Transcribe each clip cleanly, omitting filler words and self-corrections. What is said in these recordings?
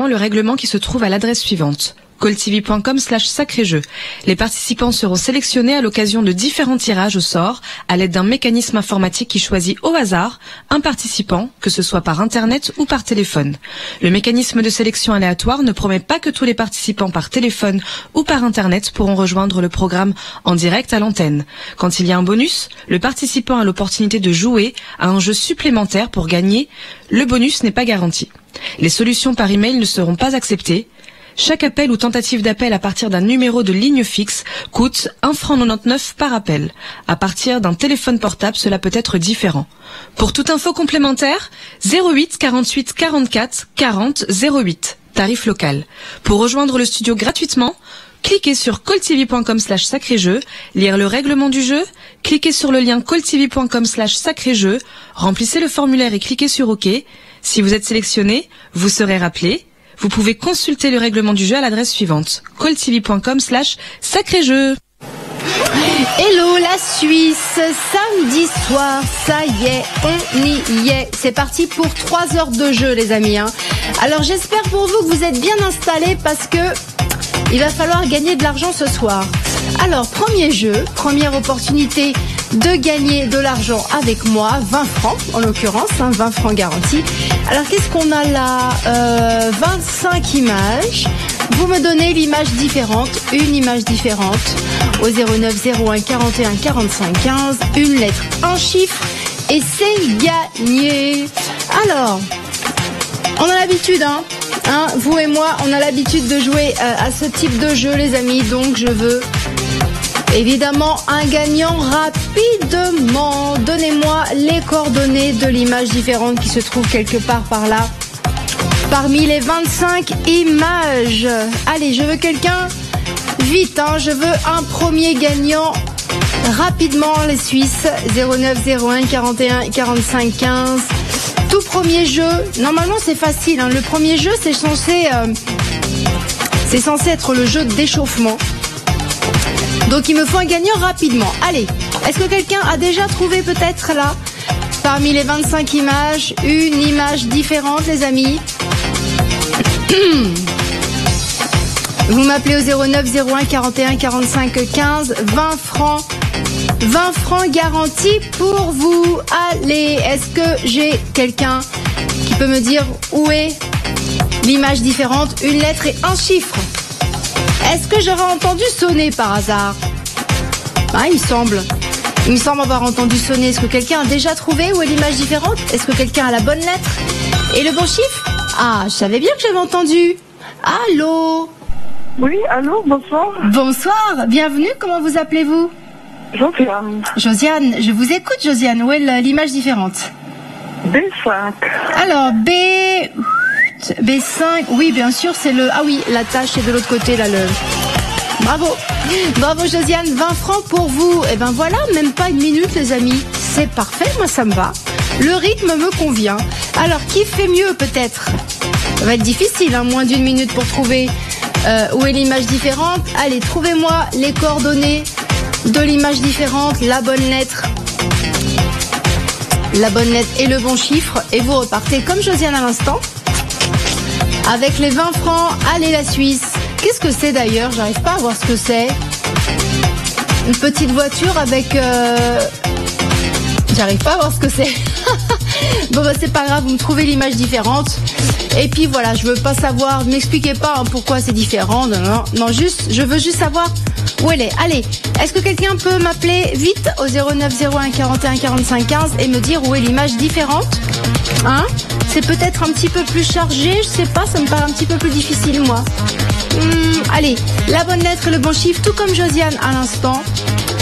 Le règlement qui se trouve à l'adresse suivante: calltv.com/sacré-jeu. Les participants seront sélectionnés à l'occasion de différents tirages au sort à l'aide d'un mécanisme informatique qui choisit au hasard un participant, que ce soit par internet ou par téléphone. Le mécanisme de sélection aléatoire ne promet pas que tous les participants par téléphone ou par internet pourront rejoindre le programme en direct à l'antenne. Quand il y a un bonus, le participant a l'opportunité de jouer à un jeu supplémentaire pour gagner. Le bonus n'est pas garanti. Les solutions par email ne seront pas acceptées. Chaque appel ou tentative d'appel à partir d'un numéro de ligne fixe coûte 1,99 € par appel. À partir d'un téléphone portable, cela peut être différent. Pour toute info complémentaire, 08 48 44 40 08, tarif local. Pour rejoindre le studio gratuitement, cliquez sur calltv.com/sacré-jeu, lire le règlement du jeu, cliquez sur le lien calltv.com/sacré-jeu, remplissez le formulaire et cliquez sur OK. Si vous êtes sélectionné, vous serez rappelé. Vous pouvez consulter le règlement du jeu à l'adresse suivante: calltv.com/sacré-jeu. Hello la Suisse, samedi soir, ça y est, on y est. C'est parti pour 3 heures de jeu les amis. Alors j'espère pour vous que vous êtes bien installés parce que il va falloir gagner de l'argent ce soir. Alors premier jeu, première opportunité de gagner de l'argent avec moi, 20 francs en l'occurrence, 20 francs garantis. Alors qu'est-ce qu'on a là 25 images. Vous me donnez l'image différente, une image différente au 09 01 41 45 15, une lettre, un chiffre et c'est gagné. Alors, on a l'habitude, vous et moi, on a l'habitude de jouer à ce type de jeu les amis, donc je veux évidemment un gagnant rapidement. Donnez-moi les coordonnées de l'image différente qui se trouve quelque part par là, parmi les 25 images. Allez, je veux quelqu'un vite, je veux un premier gagnant rapidement les Suisses. 09 01 41 45 15. Tout premier jeu, normalement c'est facile, le premier jeu c'est censé être le jeu d'échauffement. Donc il me faut un gagnant rapidement. Allez, est-ce que quelqu'un a déjà trouvé peut-être là, parmi les 25 images, une image différente les amis? Vous m'appelez au 09 01 41 45 15, 20 francs. 20 francs garantis pour vous. Allez, est-ce que j'ai quelqu'un qui peut me dire où est l'image différente, une lettre et un chiffre? Est-ce que j'aurais entendu sonner par hasard? Il me semble avoir entendu sonner. Est-ce que quelqu'un a déjà trouvé où est l'image différente? Est-ce que quelqu'un a la bonne lettre et le bon chiffre? Ah, je savais bien que j'avais entendu. Allô? Oui, allô, bonsoir. Bonsoir, bienvenue, comment vous appelez-vous? Josiane. Josiane, je vous écoute Josiane, où est l'image différente? B5. Alors, B5, oui bien sûr c'est le... Ah oui, la tâche est de l'autre côté là, Bravo. Bravo Josiane, 20 francs pour vous. Et ben voilà, même pas une minute les amis. C'est parfait, moi ça me va. Le rythme me convient. Alors, qui fait mieux peut-être? Ça va être difficile, moins d'une minute pour trouver où est l'image différente. Allez, trouvez-moi les coordonnées de l'image différente, la bonne lettre et le bon chiffre. Et vous repartez comme Josiane à l'instant avec les 20 francs. Allez la Suisse. Qu'est-ce que c'est d'ailleurs? J'arrive pas à voir ce que c'est. Une petite voiture avec... J'arrive pas à voir ce que c'est. Bon c'est pas grave, vous me trouvez l'image différente. Et puis voilà, je veux pas savoir, ne m'expliquez pas pourquoi c'est différent. Non, je veux juste savoir où elle est. Allez, est-ce que quelqu'un peut m'appeler vite au 09 01 41 45 15 et me dire où est l'image différente? C'est peut-être un petit peu plus chargé, je sais pas, ça me paraît un petit peu plus difficile moi. Allez, la bonne lettre et le bon chiffre, tout comme Josiane à l'instant.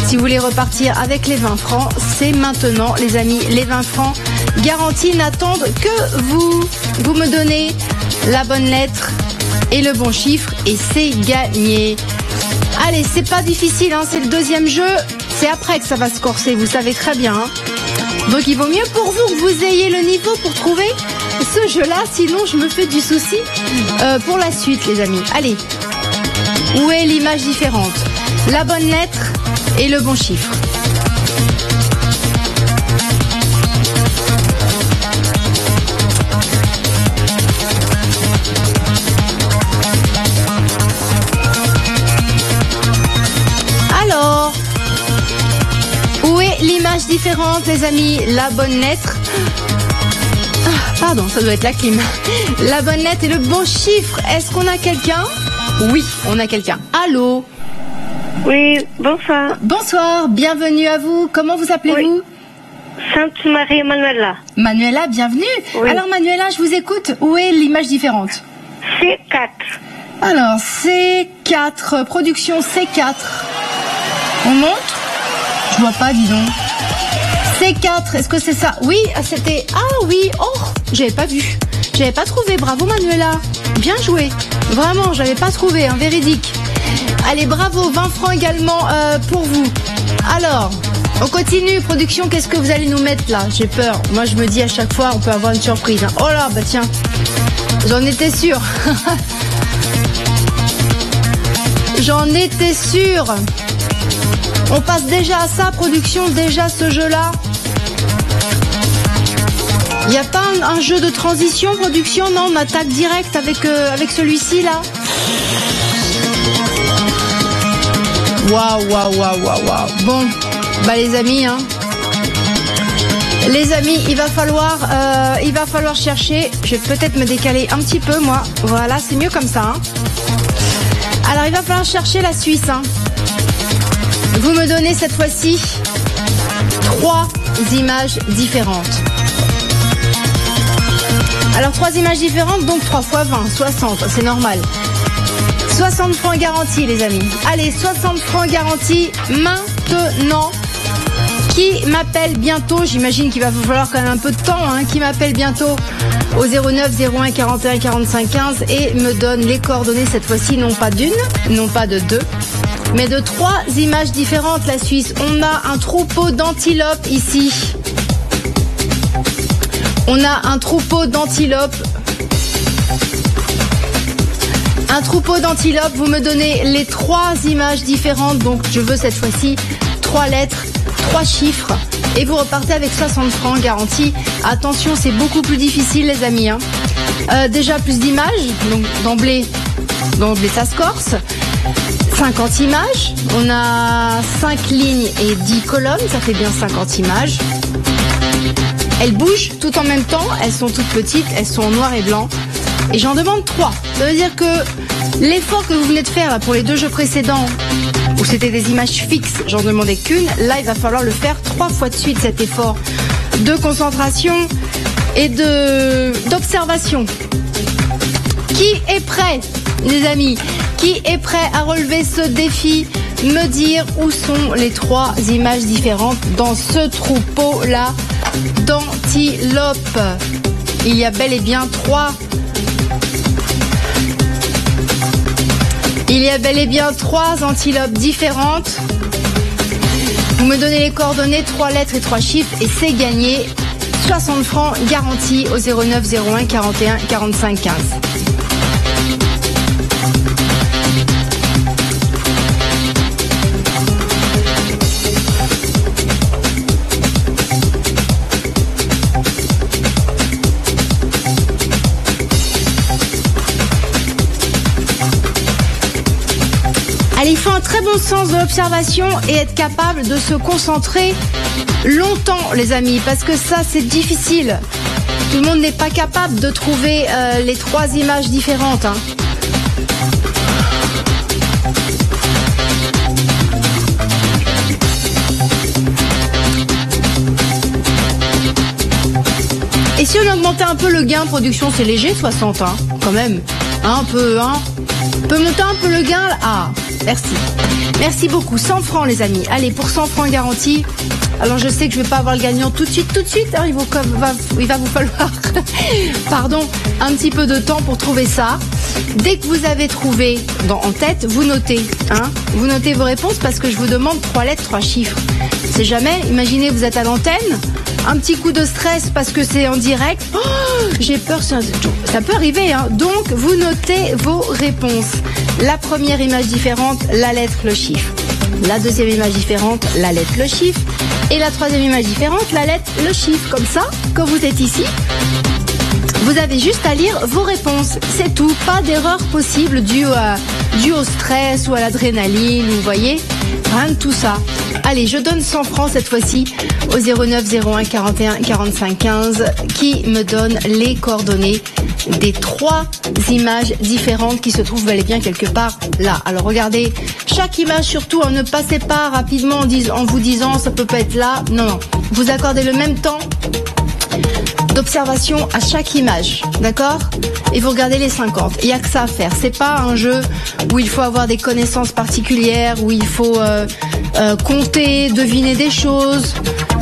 Si vous voulez repartir avec les 20 francs, c'est maintenant les amis, les 20 francs garantis n'attendent que vous. Vous me donnez la bonne lettre et le bon chiffre et c'est gagné. Allez, c'est pas difficile, c'est le deuxième jeu, c'est après que ça va se corser, vous savez très bien. Donc il vaut mieux pour vous que vous ayez le niveau pour trouver ce jeu-là, sinon je me fais du souci pour la suite les amis. Allez, où est l'image différente, la bonne lettre et le bon chiffre? images différentes, les amis. La bonne lettre. Pardon, ça doit être la clim. La bonne lettre et le bon chiffre. Est-ce qu'on a quelqu'un? Oui, on a quelqu'un. Allô? Oui, bonsoir. Bonsoir, bienvenue à vous. Comment vous appelez-vous? Sainte Marie Manuela. Manuela, bienvenue. Oui. Alors Manuela, je vous écoute. Où est l'image différente? C4. Alors, C4, production C4. On monte? Je vois pas, dis donc. C4, est-ce que c'est ça? Oui, c'était... Ah oui, oh, j'avais pas vu. J'avais pas trouvé, bravo Manuela. Bien joué. Vraiment, j'avais pas trouvé, un véridique. Allez, bravo, 20 francs également pour vous. Alors, on continue, production, qu'est-ce que vous allez nous mettre là? J'ai peur. Moi, je me dis à chaque fois, on peut avoir une surprise. Hein. Oh là, bah tiens, j'en étais sûre. J'en étais sûre. On passe déjà à ça, production, déjà ce jeu-là. Il n'y a pas un jeu de transition, production? Non, on attaque direct avec celui-ci là. Waouh. Bon, bah les amis, hein. Les amis, il va falloir chercher. Je vais peut-être me décaler un petit peu, moi. Voilà, c'est mieux comme ça. Hein. Alors, il va falloir chercher la Suisse. Hein. Vous me donnez cette fois-ci 3 images différentes. Alors 3 images différentes, donc 3 x 20, 60, c'est normal. 60 francs garantis les amis. Allez, 60 francs garantis maintenant. Qui m'appelle bientôt? J'imagine qu'il va falloir quand même un peu de temps. Hein, qui m'appelle bientôt au 09 01 41 45 15 et me donne les coordonnées cette fois-ci, non pas d'une, non pas de 2, mais de 3 images différentes. La Suisse, on a un troupeau d'antilopes ici. On a un troupeau d'antilopes. Un troupeau d'antilopes, vous me donnez les 3 images différentes. Donc je veux cette fois-ci 3 lettres, 3 chiffres. Et vous repartez avec 60 francs garantis. Attention, c'est beaucoup plus difficile les amis. Hein. Déjà plus d'images. Donc d'emblée ça se corse. 50 images. On a 5 lignes et 10 colonnes. Ça fait bien 50 images. Elles bougent tout en même temps, elles sont toutes petites, elles sont en noir et blanc. Et j'en demande 3. Ça veut dire que l'effort que vous venez de faire là, pour les 2 jeux précédents, où c'était des images fixes, j'en demandais qu'une, là il va falloir le faire 3 fois de suite cet effort de concentration et d'observation. Qui est prêt, les amis? Qui est prêt à relever ce défi? Me dire où sont les 3 images différentes dans ce troupeau-là d'antilopes. Il y a bel et bien 3. Il y a bel et bien 3 antilopes différentes. Vous me donnez les coordonnées, 3 lettres et 3 chiffres et c'est gagné. 60 francs garantis au 09 01 41 45 15. Allez, il faut un très bon sens de l'observation et être capable de se concentrer longtemps, les amis, parce que ça, c'est difficile. Tout le monde n'est pas capable de trouver les 3 images différentes. Hein. Et si on augmentait un peu le gain production, c'est léger, 60, hein, quand même. Un peu, hein. On peut monter un peu le gain. Ah, merci. Merci beaucoup. 100 francs, les amis. Allez, pour 100 francs garantis. Alors, je sais que je vais pas avoir le gagnant tout de suite. Hein, il va vous falloir, pardon, un petit peu de temps pour trouver ça. Dès que vous avez trouvé en tête, vous notez. Hein, vous notez vos réponses parce que je vous demande 3 lettres, 3 chiffres. C'est jamais. Imaginez, vous êtes à l'antenne. Un petit coup de stress parce que c'est en direct. Oh, j'ai peur, ça peut arriver. Hein. Donc, vous notez vos réponses. La première image différente, la lettre, le chiffre. La deuxième image différente, la lettre, le chiffre. Et la troisième image différente, la lettre, le chiffre. Comme ça, quand vous êtes ici, vous avez juste à lire vos réponses. C'est tout. Pas d'erreur possible due au stress ou à l'adrénaline. Vous voyez, rien de tout ça. Allez, je donne 100 francs cette fois-ci au 09 01 41 45 15 qui me donne les coordonnées des 3 images différentes qui se trouvent bel et bien quelque part là. Alors regardez, chaque image surtout, ne passez pas rapidement en vous disant ça peut pas être là. Non, vous accordez le même temps d'observation à chaque image, d'accord? Et vous regardez les 50. Il n'y a que ça à faire. C'est pas un jeu où il faut avoir des connaissances particulières, où il faut compter, deviner des choses.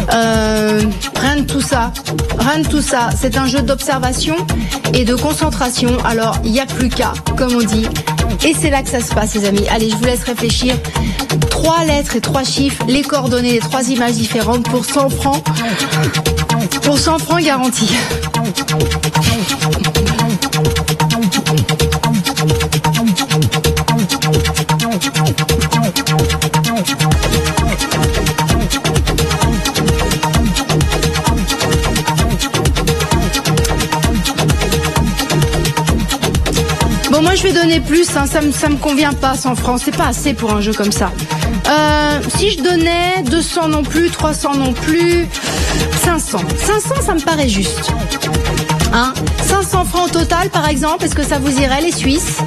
Rien de tout ça. Rien de tout ça. C'est un jeu d'observation et de concentration. Alors, il n'y a plus qu'à, comme on dit. Et c'est là que ça se passe, les amis. Allez, je vous laisse réfléchir. 3 lettres et 3 chiffres, les coordonnées des 3 images différentes pour 100 francs. Pour 100 francs garantis. Bon, moi je vais donner plus, ça me convient pas, 100 francs, c'est pas assez pour un jeu comme ça. Si je donnais 200 non plus, 300 non plus, 500. 500, ça me paraît juste. 500 francs au total, par exemple, est-ce que ça vous irait, les Suisses?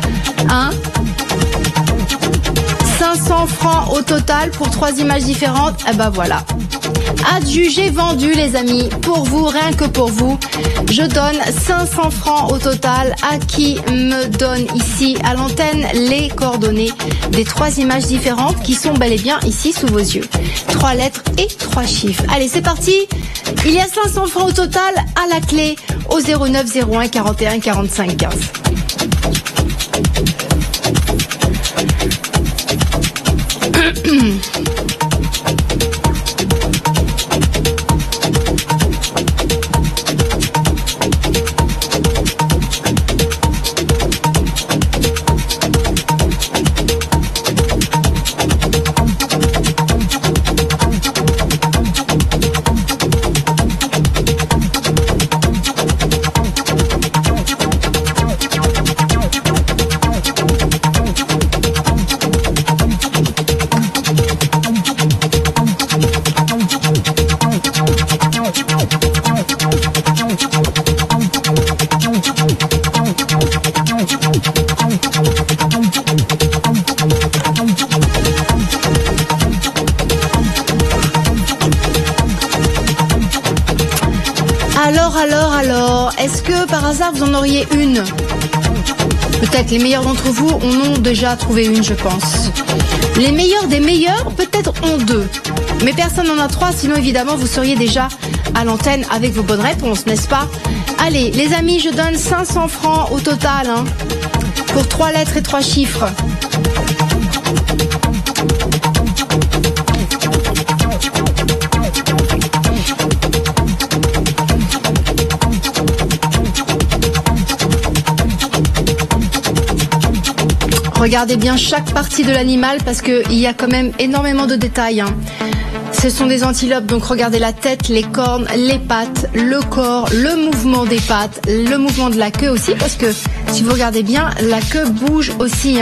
500 francs au total pour 3 images différentes. Eh ben voilà. Adjugé, vendu, les amis. Pour vous, rien que pour vous. Je donne 500 francs au total à qui me donne ici à l'antenne les coordonnées des 3 images différentes qui sont bel et bien ici sous vos yeux. 3 lettres et 3 chiffres. Allez, c'est parti. Il y a 500 francs au total à la clé au 09 01 41 45 15. Alors, est-ce que par hasard vous en auriez une? Peut-être les meilleurs d'entre vous en ont déjà trouvé une, je pense. Les meilleurs des meilleurs, peut-être ont 2. Mais personne n'en a 3, sinon évidemment vous seriez déjà à l'antenne avec vos bonnes réponses, n'est-ce pas? Allez, les amis, je donne 500 francs au total, pour 3 lettres et 3 chiffres. Regardez bien chaque partie de l'animal parce qu'il y a quand même énormément de détails. Ce sont des antilopes, donc regardez la tête, les cornes, les pattes, le corps, le mouvement des pattes, le mouvement de la queue aussi, parce que si vous regardez bien, la queue bouge aussi.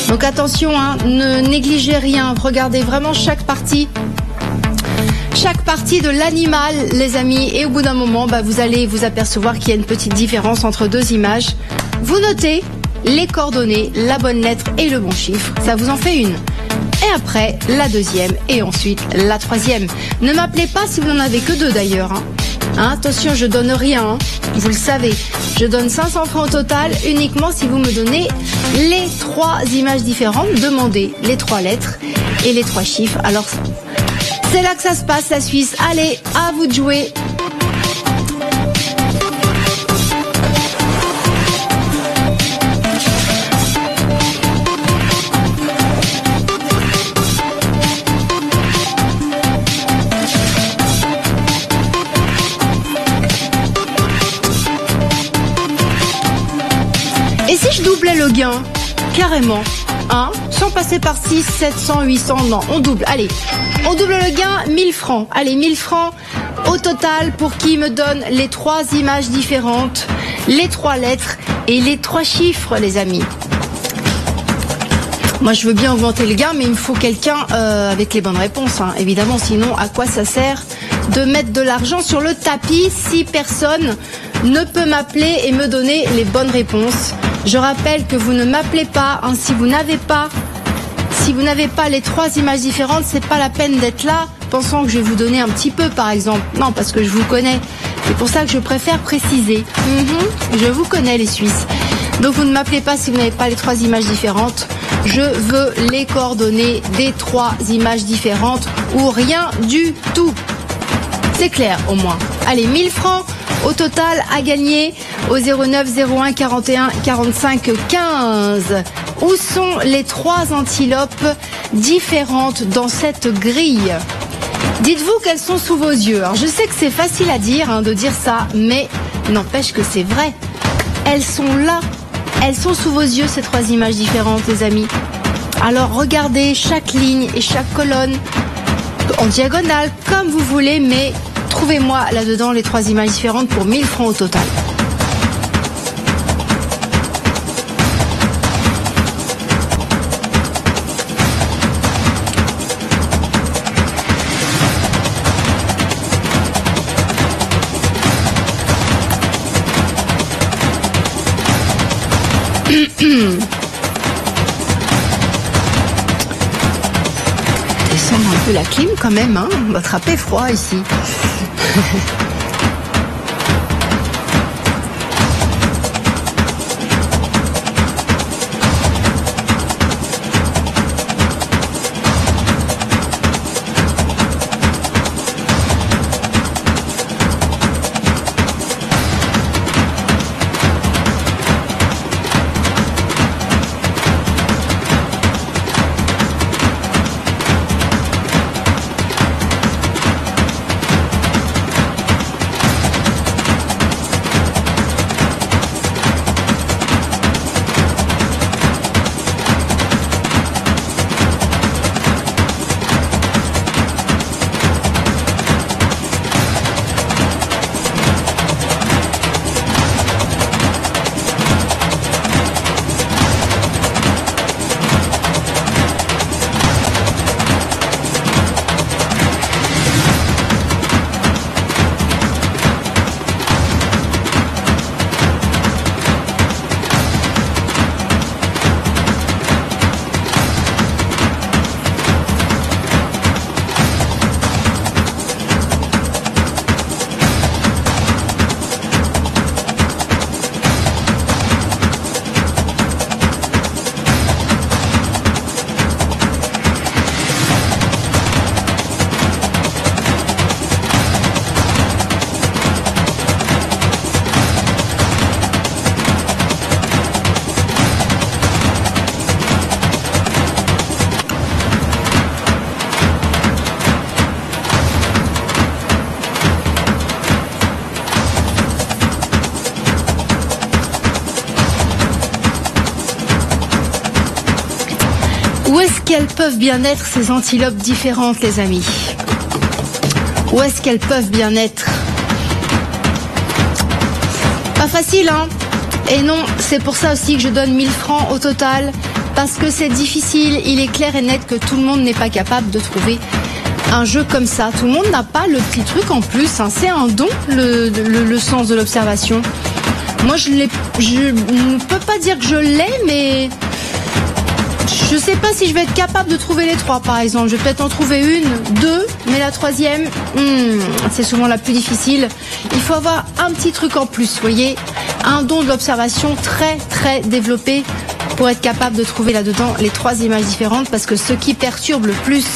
Donc attention, ne négligez rien, regardez vraiment chaque partie de l'animal, les amis, et au bout d'un moment, vous allez vous apercevoir qu'il y a une petite différence entre 2 images. Vous notez les coordonnées, la bonne lettre et le bon chiffre, ça vous en fait une. Et après, la deuxième et ensuite la troisième. Ne m'appelez pas si vous n'en avez que 2 d'ailleurs. Attention, je donne rien, vous le savez. Je donne 500 francs au total uniquement si vous me donnez les 3 images différentes. Demandez les 3 lettres et les 3 chiffres. Alors, c'est là que ça se passe, la Suisse. Allez, à vous de jouer. Et si je doublais le gain, carrément, sans passer par 6, 700, 800, non, on double, allez, on double le gain, 1000 francs, allez, 1000 francs au total pour qui me donne les 3 images différentes, les 3 lettres et les 3 chiffres, les amis. Moi, je veux bien augmenter le gain, mais il me faut quelqu'un avec les bonnes réponses, hein. Évidemment, sinon, à quoi ça sert de mettre de l'argent sur le tapis si personne ne peut m'appeler et me donner les bonnes réponses? Je rappelle que vous ne m'appelez pas, hein, si vous n'avez pas les 3 images différentes, c'est pas la peine d'être là pensant que je vais vous donner un petit peu, par exemple. Non, parce que je vous connais. C'est pour ça que je préfère préciser. Je vous connais, les Suisses. Donc vous ne m'appelez pas si vous n'avez pas les 3 images différentes. Je veux les coordonnées des 3 images différentes ou rien du tout. C'est clair, au moins. Allez, 1000 francs au total à gagner au 09 01 41 45 15. Où sont les 3 antilopes différentes dans cette grille? Dites-vous qu'elles sont sous vos yeux. Alors, je sais que c'est facile à dire, hein, de dire ça, mais n'empêche que c'est vrai. Elles sont là. Elles sont sous vos yeux, ces 3 images différentes, les amis. Alors, regardez chaque ligne et chaque colonne en diagonale, comme vous voulez, mais trouvez-moi là-dedans les 3 images différentes pour 1000 francs au total. Descendre un peu la clim quand même, hein. On va attraper froid ici. Où est-ce qu'elles peuvent bien être, ces antilopes différentes, les amis? Où est-ce qu'elles peuvent bien être? Pas facile, hein? Et non, c'est pour ça aussi que je donne 1000 francs au total, parce que c'est difficile. Il est clair et net que tout le monde n'est pas capable de trouver un jeu comme ça. Tout le monde n'a pas le petit truc en plus, hein. C'est un don, le sens de l'observation. Moi, je ne peux pas dire que je l'ai, mais je sais pas si je vais être capable de trouver les 3, par exemple. Je vais peut-être en trouver 1, 2, mais la 3e, c'est souvent la plus difficile. Il faut avoir un petit truc en plus, vous voyez, un don de l'observation très très développé pour être capable de trouver là-dedans les 3 images différentes, parce que ce qui perturbe le plus,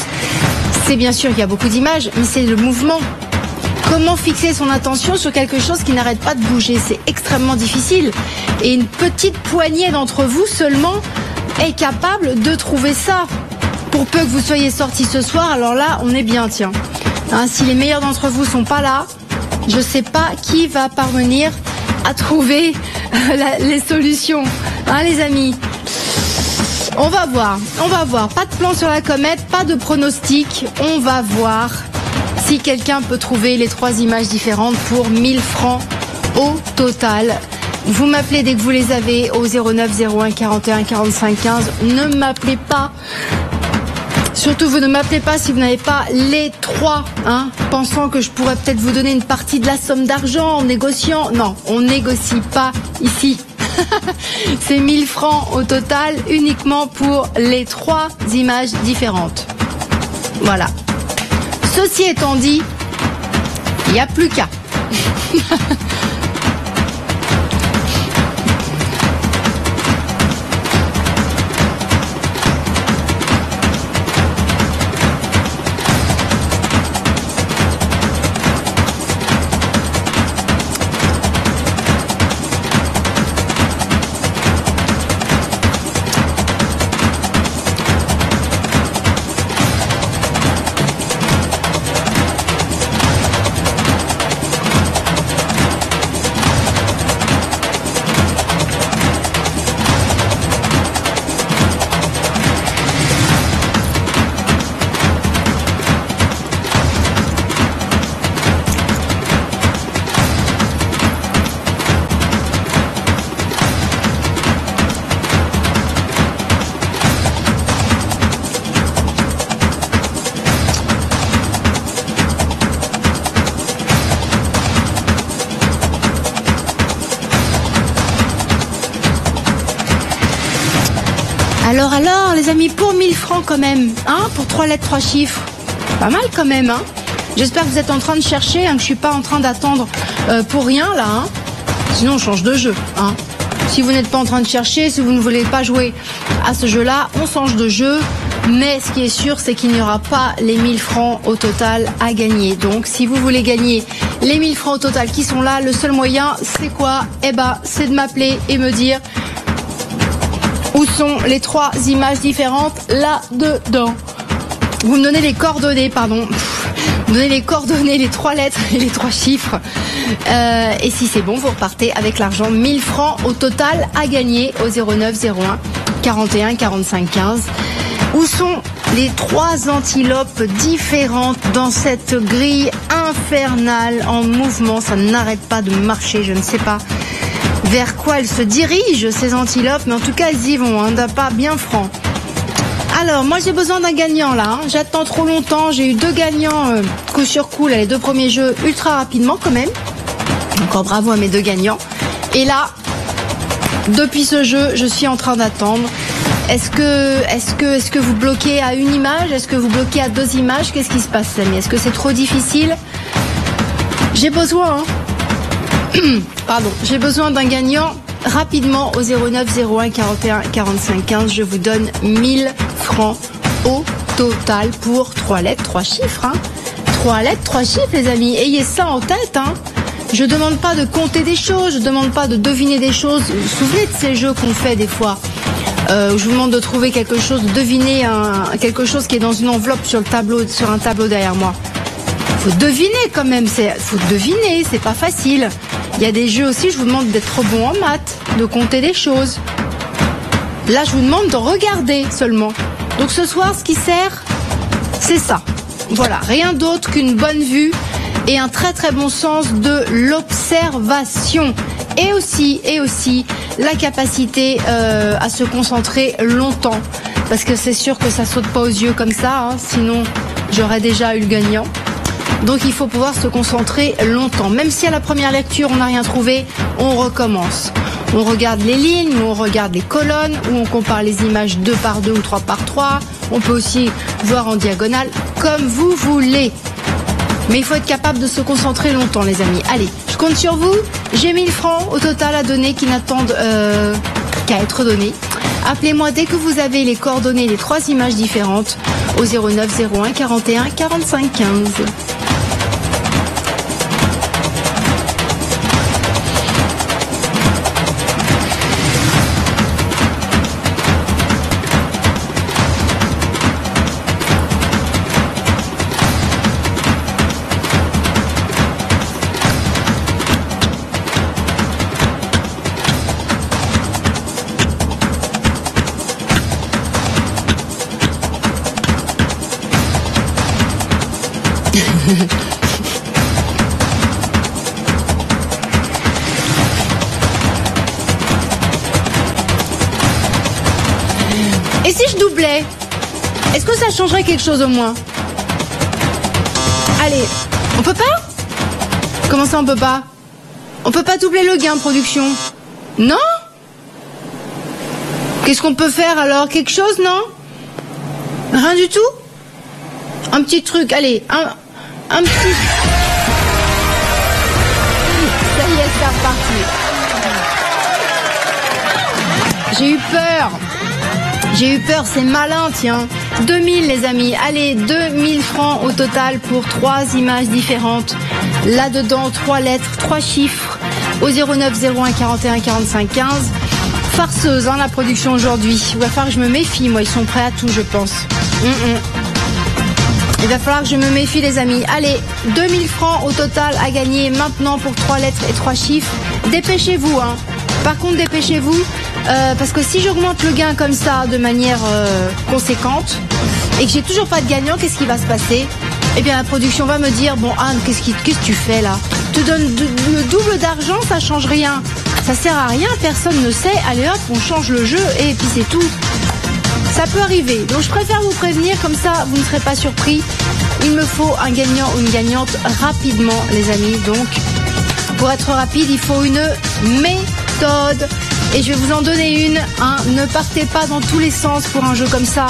c'est bien sûr qu'il y a beaucoup d'images, mais c'est le mouvement. Comment fixer son attention sur quelque chose qui n'arrête pas de bouger? C'est extrêmement difficile. Et une petite poignée d'entre vous seulement est capable de trouver ça. Pour peu que vous soyez sortis ce soir, alors là, on est bien, tiens. Hein, si les meilleurs d'entre vous sont pas là, je sais pas qui va parvenir à trouver les solutions. Hein, les amis? On va voir. Pas de plan sur la comète, pas de pronostic. On va voir si quelqu'un peut trouver les 3 images différentes pour 1000 francs au total. Vous m'appelez dès que vous les avez au 09 01 41 45 15. Ne m'appelez pas. Surtout, vous ne m'appelez pas si vous n'avez pas les 3, hein, pensant que je pourrais peut-être vous donner une partie de la somme d'argent en négociant. Non, on négocie pas ici. C'est 1000 francs au total uniquement pour les 3 images différentes. Voilà. Ceci étant dit, il n'y a plus qu'à. Alors, les amis, pour 1000 francs quand même, hein, pour 3 lettres, 3 chiffres, pas mal quand même, hein. J'espère que vous êtes en train de chercher, hein, que je suis pas en train d'attendre pour rien, là, hein. Sinon, on change de jeu, hein. Si vous n'êtes pas en train de chercher, si vous ne voulez pas jouer à ce jeu-là, on change de jeu. Mais ce qui est sûr, c'est qu'il n'y aura pas les 1000 francs au total à gagner. Donc, si vous voulez gagner les 1000 francs au total qui sont là, le seul moyen, c'est quoi? Eh ben, c'est de m'appeler et me dire où sont les 3 images différentes là-dedans. Vous me donnez les coordonnées, pardon. Vous me donnez les coordonnées, les 3 lettres et les 3 chiffres. Et si c'est bon, vous repartez avec l'argent. 1000 francs au total à gagner au 09 01 41 45 15. Où sont les 3 antilopes différentes dans cette grille infernale en mouvement? Ça n'arrête pas de marcher, je ne sais pas vers quoi elles se dirigent, ces antilopes, mais en tout cas, elles y vont, hein, d'un pas bien franc. Alors, moi, j'ai besoin d'un gagnant, là. Hein. J'attends trop longtemps. J'ai eu 2 gagnants coup sur coup, là, les 2 premiers jeux, ultra rapidement, quand même. Encore bravo à mes 2 gagnants. Et là, depuis ce jeu, je suis en train d'attendre. Est-ce que vous bloquez à une image? Est-ce que vous bloquez à 2 images? Qu'est-ce qui se passe, Samy? Est-ce que c'est trop difficile? J'ai besoin, hein. Pardon, j'ai besoin d'un gagnant rapidement au 09 01 41 45 15. Je vous donne 1000 francs au total pour 3 lettres, 3 chiffres. Hein. 3 lettres, 3 chiffres, les amis. Ayez ça en tête. Hein. Je demande pas de compter des choses, je demande pas de deviner des choses. Vous vous souvenez de ces jeux qu'on fait des fois où je vous demande de trouver quelque chose, de deviner quelque chose qui est dans une enveloppe sur un tableau derrière moi. Faut deviner quand même, faut deviner, c'est pas facile. Il y a des jeux aussi, je vous demande d'être bon en maths, de compter des choses. Là, je vous demande de regarder seulement. Donc ce soir, ce qui sert, c'est ça. Voilà, rien d'autre qu'une bonne vue et un très très bon sens de l'observation. Et aussi la capacité à se concentrer longtemps. Parce que c'est sûr que ça saute pas aux yeux comme ça, hein, sinon j'aurais déjà eu le gagnant. Donc il faut pouvoir se concentrer longtemps. Même si à la première lecture on n'a rien trouvé, on recommence. On regarde les lignes, on regarde les colonnes, ou on compare les images 2 par 2 ou 3 par 3. On peut aussi voir en diagonale, comme vous voulez. Mais il faut être capable de se concentrer longtemps, les amis. Allez, je compte sur vous. J'ai 1000 francs au total à donner qui n'attendent qu'à être donnés. Appelez-moi dès que vous avez les coordonnées des 3 images différentes au 09 01 41 45 15. Et si je doublais? Est-ce que ça changerait quelque chose au moins? Allez, on peut pas? Comment ça on peut pas? On peut pas doubler le gain de production? Non? Qu'est-ce qu'on peut faire alors? Quelque chose, non? Rien du tout? Un petit truc, allez, un petit... Ça y est, c'est reparti. J'ai eu peur, c'est malin, tiens. 2000 les amis, allez, 2000 francs au total pour 3 images différentes. Là-dedans, 3 lettres, 3 chiffres au 09 01 41 45 15. Farceuse, hein, la production aujourd'hui. Il va falloir que je me méfie, moi, ils sont prêts à tout, je pense. Il va falloir que je me méfie les amis. Allez, 2000 francs au total à gagner maintenant pour 3 lettres et 3 chiffres. Dépêchez-vous, hein. Par contre, dépêchez-vous, parce que si j'augmente le gain comme ça de manière conséquente et que j'ai toujours pas de gagnant, qu'est-ce qui va se passer? Eh bien, la production va me dire, bon Anne, qu'est-ce que tu fais là? Tu donnes le double d'argent, ça change rien. Ça sert à rien, personne ne sait. Allez hop, on change le jeu et puis c'est tout. Ça peut arriver. Donc je préfère vous prévenir, comme ça vous ne serez pas surpris. Il me faut un gagnant ou une gagnante rapidement les amis. Donc pour être rapide, il faut une méthode. Et je vais vous en donner une. Hein. Ne partez pas dans tous les sens pour un jeu comme ça.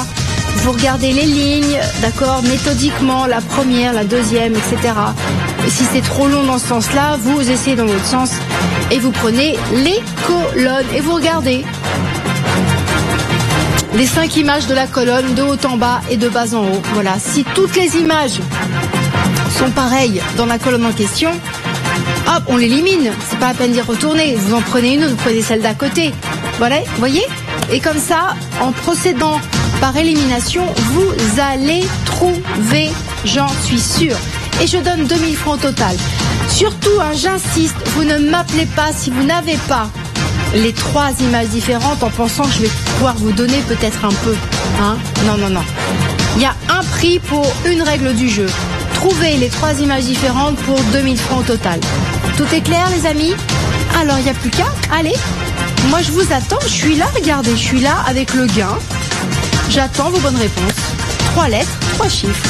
Vous regardez les lignes, d'accord, méthodiquement, la première, la deuxième, etc. Et si c'est trop long dans ce sens-là, vous essayez dans l'autre sens et vous prenez les colonnes et vous regardez les 5 images de la colonne, de haut en bas et de bas en haut. Voilà, si toutes les images sont pareilles dans la colonne en question, hop, on l'élimine. C'est pas la peine d'y retourner. Vous en prenez une, vous prenez celle d'à côté. Voilà, vous voyez? Et comme ça, en procédant par élimination, vous allez trouver, j'en suis sûre. Et je donne 2000 francs au total. Surtout, hein, j'insiste, vous ne m'appelez pas si vous n'avez pas les 3 images différentes en pensant que je vais pouvoir vous donner peut-être un peu. Hein? Non, non, non. Il y a un prix pour une règle du jeu. Trouvez les 3 images différentes pour 2000 francs au total. Tout est clair, les amis? Alors, il n'y a plus qu'à. Allez, moi je vous attends. Je suis là, regardez, je suis là avec le gain. J'attends vos bonnes réponses. 3 lettres, 3 chiffres.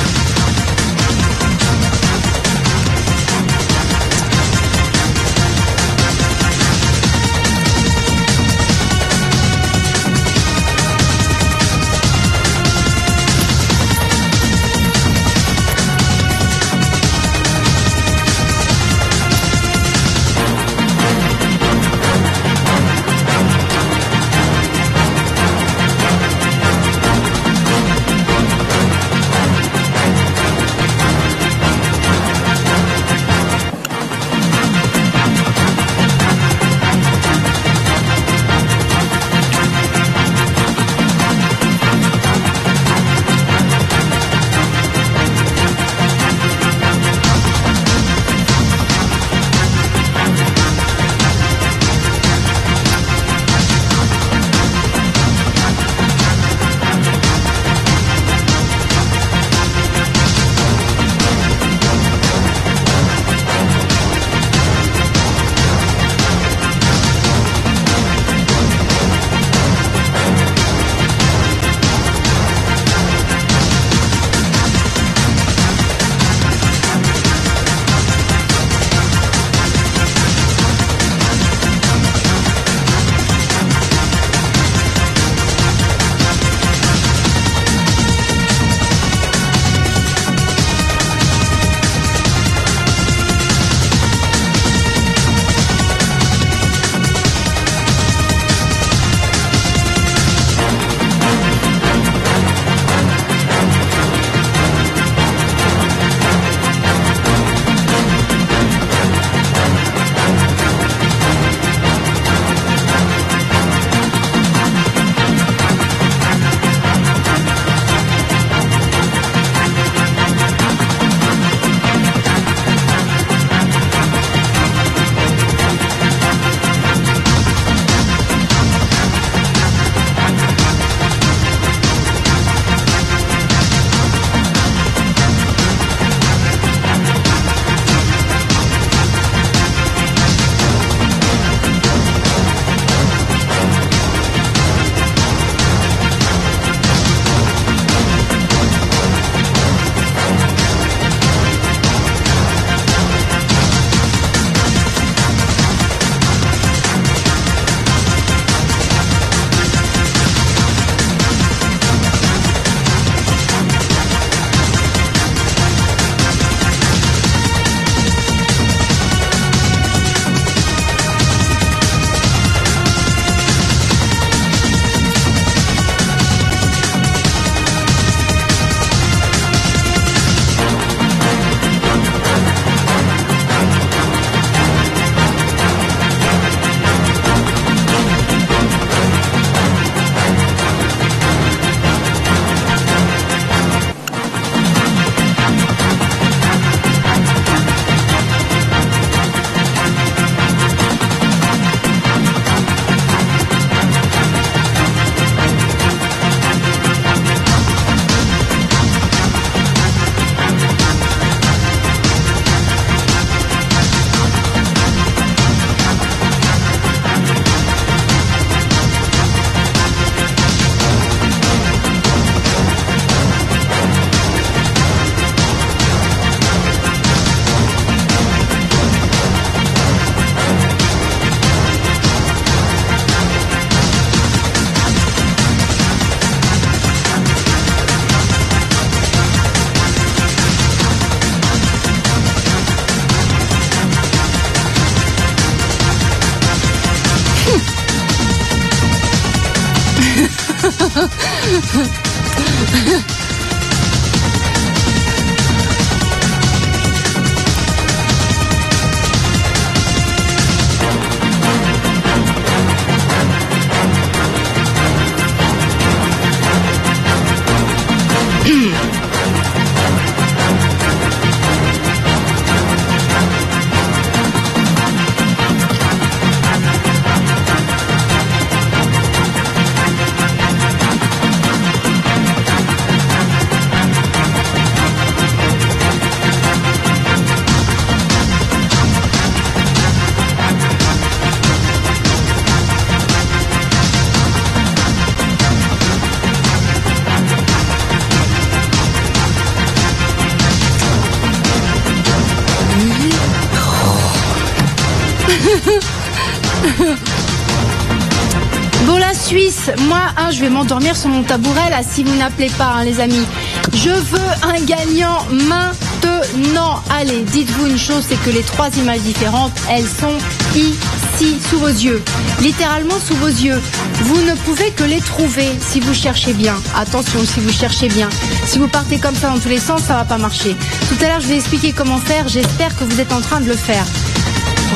Bon, la Suisse, moi, je vais m'endormir sur mon tabouret, là, si vous n'appelez pas, les amis. Je veux un gagnant maintenant. Allez, dites-vous une chose, c'est que les 3 images différentes, elles sont ici, sous vos yeux. Littéralement sous vos yeux. Vous ne pouvez que les trouver si vous cherchez bien. Attention, si vous cherchez bien. Si vous partez comme ça dans tous les sens, ça va pas marcher. Tout à l'heure, je vais expliquer comment faire. J'espère que vous êtes en train de le faire.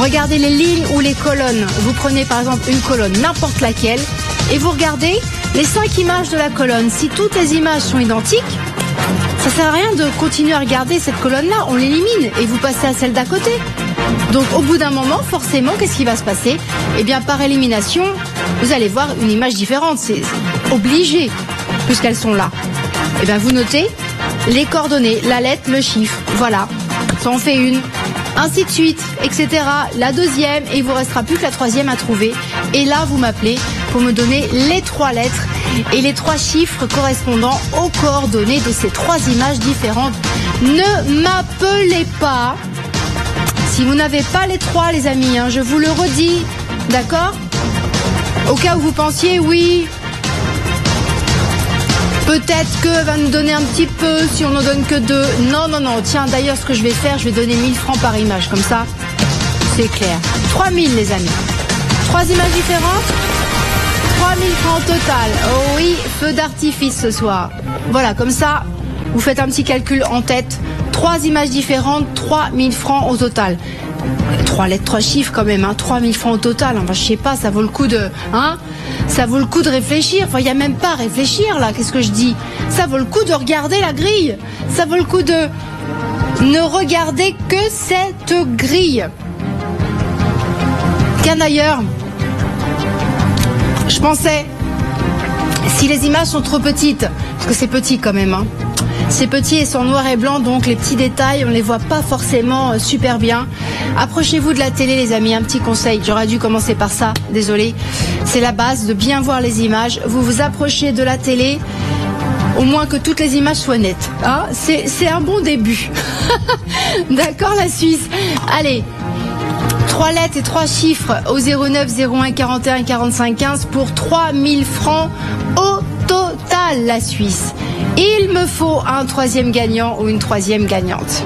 Regardez les lignes ou les colonnes. Vous prenez par exemple une colonne, n'importe laquelle, et vous regardez les 5 images de la colonne. Si toutes les images sont identiques, ça sert à rien de continuer à regarder cette colonne-là. On l'élimine et vous passez à celle d'à côté. Donc au bout d'un moment, forcément, qu'est-ce qui va se passer? Eh bien, par élimination, vous allez voir une image différente. C'est obligé, puisqu'elles sont là. Eh bien, vous notez les coordonnées, la lettre, le chiffre. Voilà, ça en fait une. Ainsi de suite, etc. La deuxième, et il vous restera plus que la troisième à trouver. Et là, vous m'appelez pour me donner les 3 lettres et les 3 chiffres correspondant aux coordonnées de ces 3 images différentes. Ne m'appelez pas si vous n'avez pas les 3, les amis, je vous le redis, d'accord? Au cas où vous pensiez, oui, peut-être que va nous donner un petit peu si on n'en donne que 2. Non, non, non. Tiens, d'ailleurs, ce que je vais faire, je vais donner 1000 francs par image. Comme ça, c'est clair. 3000, les amis. 3 images différentes. 3000 francs au total. Oh oui, feu d'artifice ce soir. Voilà, comme ça, vous faites un petit calcul en tête. 3 images différentes, 3000 francs au total. 3 lettres, 3 chiffres quand même, 3000 francs au total. Enfin, je sais pas, ça vaut le coup de... ça vaut le coup de réfléchir. Enfin, il n'y a même pas à réfléchir, là. Qu'est-ce que je dis? Ça vaut le coup de regarder la grille. Ça vaut le coup de ne regarder que cette grille. Tiens, d'ailleurs, je pensais, si les images sont trop petites, parce que c'est petit quand même, c'est petit et c'est en noir et blanc, donc les petits détails, on les voit pas forcément super bien. Approchez-vous de la télé, les amis, un petit conseil. J'aurais dû commencer par ça, désolé. C'est la base de bien voir les images. Vous vous approchez de la télé, au moins que toutes les images soient nettes. C'est un bon début. D'accord, la Suisse? Allez, 3 lettres et 3 chiffres au 09 01 41 45 15 pour 3000 francs au total, la Suisse. Il me faut un 3e gagnant ou une 3e gagnante.